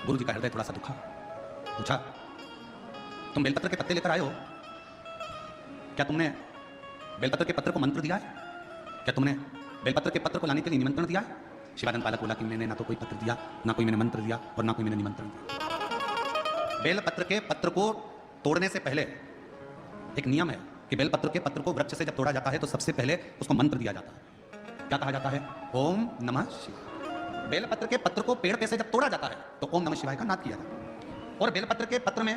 गुरु जी का हृदय थोड़ा सा दुखा, पूछा तुम बेलपत्र के पत्ते लेकर आए हो, क्या तुमने बेलपत्र के पत्र को मंत्र दिया है? क्या तुमने बेलपत्र के पत्र को लाने के लिए निमंत्रण दिया है? शिवानंद बालक बोला कि मैंने ना तो कोई पत्र दिया, ना कोई मैंने मंत्र दिया और ना कोई मैंने निमंत्रण दिया। बेलपत्र के पत्र को तोड़ने से पहले एक नियम है कि बेलपत्र के पत्र को वृक्ष से जब तोड़ा जाता है तो सबसे पहले उसको मंत्र दिया जाता है। क्या कहा जाता है? ओम नमः शिवाय। बेलपत्र के पत्र को पेड़ पे से जब तोड़ा जाता है तो ओम नमः शिवाय का नाद किया जाता है। और बेलपत्र के पत्र में,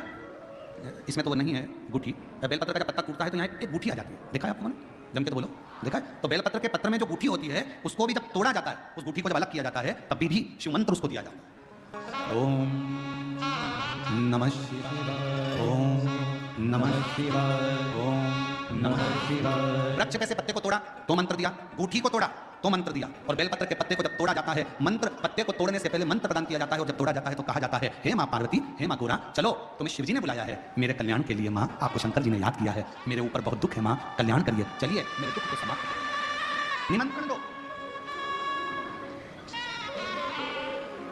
इसमें तो वो नहीं है गुठी, बेलपत्र का जब पत्ता टूटता है तो यहाँ एक गुठी आ जाती है, देखा है आपको? जम के तो बोलो, देखा है? तो बेलपत्र के पत्र में जो गुठी होती है उसको भी जब तोड़ा जाता है, उस गुठी को जब अलग किया जाता है तब भी शिव मंत्र उसको दिया जाता है। ओम नमः शिवाय, ओम नमः शिवाय, ओम नमः शिवाय। वृक्ष पे से पत्ते को तोड़ा तो मंत्र दिया, गुठी को तोड़ा तो मंत्र दिया। और बेलपत्र के पत्ते को जब तोड़ा जाता है, मंत्र पत्ते को तोड़ने से पहले मंत्र प्रदान किया जाता है। और जब तोड़ा जाता है तो कहा जाता है, हे माँ पार्वती, हे माँ गोरा, चलो तुम्हें शिव जी ने बुलाया है मेरे कल्याण के लिए। माँ, आपको शंकर जी ने याद किया है, मेरे ऊपर बहुत दुख है माँ, कल्याण करिए, चलिए मेरे दुख को समाप्त करिए, निमंत्रण दो।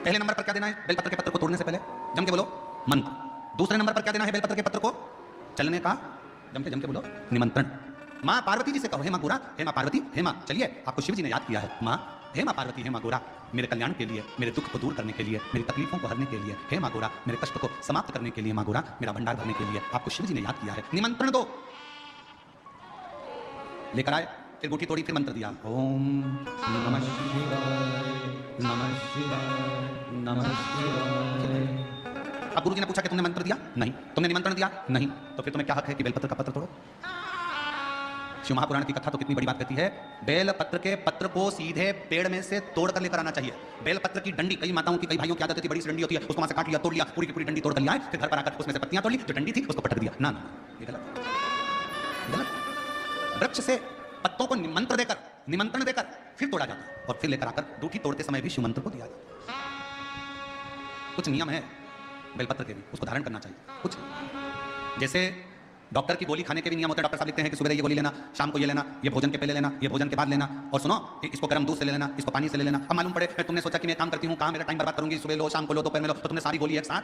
पहले नंबर पर क्या देना है बेलपत्र के पत्र को तोड़ने से पहले? जम के बोलो, मंत्र। दूसरे नंबर पर क्या देना है बेलपत्र के पत्र को चलने का? जम के बोलो, निमंत्रण। माँ पार्वती जी से कहो, हे माँ गोरा, हे माँ पार्वती, हे माँ चलिए, आपको शिव जी ने याद किया है। माँ, हे माँ पार्वती, हे माँ गोरा, मेरे कल्याण के लिए, मेरे दुख को दूर करने के लिए, मेरी तकलीफों को हरने के लिए, हे माँ गोरा, मेरे कष्ट को समाप्त करने के लिए, माँ गोरा, मेरा भंडार भरने के लिए आपको शिव जी ने याद किया है, निमंत्रण दो। लेकर आए, फिर गुठी तोड़ी, फिर मंत्र दिया, ओम नमः शिवाय, नमः शिवाय, नमः शिवाय। अब गुरु जी ने पूछा कि तुमने मंत्र दिया? नहीं। तुमने निमंत्रण दिया? नहीं। तो फिर तुम्हें क्या हक है कि बेलपत्र का पत्र तोड़ो? शिव महापुराण की कथा तो कितनी बड़ी बात कहती है, बेलपत्र के पत्र को सीधे पेड़ में से तोड़ कर लेकर आना चाहिए। बेलपत्र की डंडी, कई माताओं की, कई भाइयों की आदत थी, बड़ी सी डंडी होती है, उसको वहां से काट लिया, तोड़ लिया, पूरी की पूरी डंडी तोड़ कर लिया, फिर घर पर आकर उसमें से पत्तियां तोड़ ली, जो डंडी थी उसको पटक दिया। ना ना, ये गलत, गलत। वृक्ष से पत्तों को मंत्र देकर, निमंत्रण देकर फिर तोड़ा जाता और फिर लेकर आकर दूठी तोड़ते समय भी शिव मंत्र को दिया जाता। कुछ नियम है बेलपत्र के भी, उसको धारण करना चाहिए। कुछ जैसे डॉक्टर की गोली खाने के भी नियम होते हैं। डॉक्टर साहब लिखते हैं कि सुबह ये गोली लेना, शाम को ये लेना, ये भोजन के पहले लेना, ये भोजन के बाद लेना, और सुनो इसको गर्म दूध से ले लेना, इसको पानी से ले लेना। अब मालूम पड़े तुमने सोचा कि मैं काम करती हूँ, कहाँ मेरा टाइम बर्बाद करूंगी, सुबह लो, शाम को लो, दोपहर में लो, तो तुमने सारी गोली एक साथ,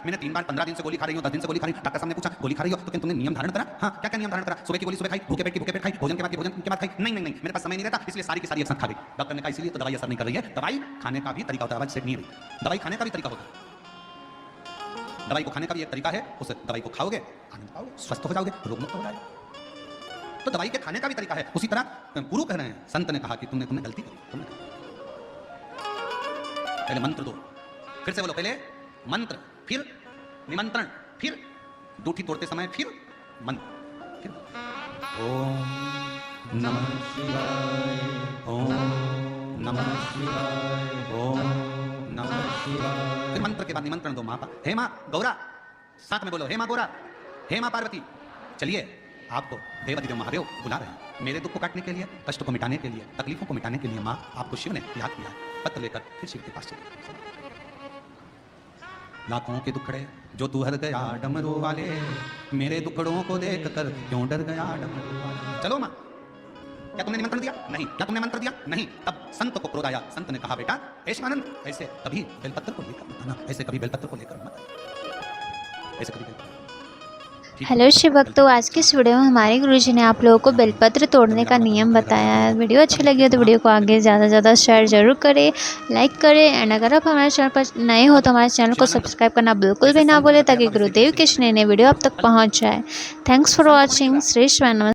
मैंने 3 बार 15 दिन से गोली खा रही हूँ, 10 दिन से गोली खा रही हूँ। डॉक्टर साहब ने पूछा गोली खा रही हो तो तुमने नियम धारण करा? हाँ, क्या क्या नियम धारण करा? सुबह की गोली सुबह खाई, भूखे पेट की भूखे पेट खाई, भोजन के बाद की भोजन के बाद खाई? नहीं नहीं नहीं, मेरे पास समय नहीं रहता, इसलिए सारी की सारी एक साथ खा गई। डॉक्टर ने कहा इसलिए तो दवाई असर नहीं कर रही है, दवाई खाने का भी तरीका होता है, आवाज सेट नहीं रही, दवाई खाने का भी तरीका होता है। दवाई को खाने का भी एक तरीका है, उस दवाई को खाओगे आनंद पाओगे, स्वस्थ हो जाओगे, रोग मुक्त हो जाएगा। तो दवाई के खाने का भी तरीका है। उसी तरह गुरु कह रहे हैं, संत ने कहा कि तुमने गलती की, तुमने पहले मंत्र दो, फिर से बोलो, पहले मंत्र, फिर निमंत्रण, फिर दूठी तोड़ते समय फिर मंत्र, फिर ओम नमः शिवाय, ओम नमः शिवाय, ओम नमः शिवाय। फिर मंत्र के बाद निमंत्रण दो। माँ, हे माँ गौरा, साथ में बोलो, हे माँ गौरा, हे माँ पार्वती, चलिए आपको देवाधिदेव महादेव बुला रहे हैं मेरे दुख को काटने के लिए, कष्ट को मिटाने के लिए, तकलीफों को मिटाने के लिए। माँ, आपको शिव ने याद किया है। पत्र लेकर फिर शिव के पास चले। लाखों के दुखड़े जो तू हर गया डमरू वाले, मेरे दुखड़ों को देख कर क्यों डर गया डमरू वाले। चलो माँ, क्या तुमने निमंत्रण दिया? नहीं। क्या तुमने मंत्र दिया? नहीं। तब संत को क्रोध आया। संत ने कहा, बेटा ऐसे आनंद, ऐसे कभी बेलपत्र को लेकर मत आना, ऐसे कभी बेलपत्र को लेकर मत आना, ऐसे कभी बेलपत्र। हेलो शिव भक्तों, आज की इस वीडियो में हमारे गुरुजी ने आप लोगों को बेलपत्र तोड़ने का नियम बताया है। वीडियो अच्छी लगी हो तो वीडियो को आगे ज़्यादा से ज़्यादा शेयर जरूर करें, लाइक करें, एंड अगर आप हमारे चैनल पर नए हो तो हमारे चैनल को सब्सक्राइब करना बिल्कुल भी ना भूलें, ताकि गुरुदेव की नई वीडियो आप तक पहुँच जाए। Thanks for watching. Shri Shivanand.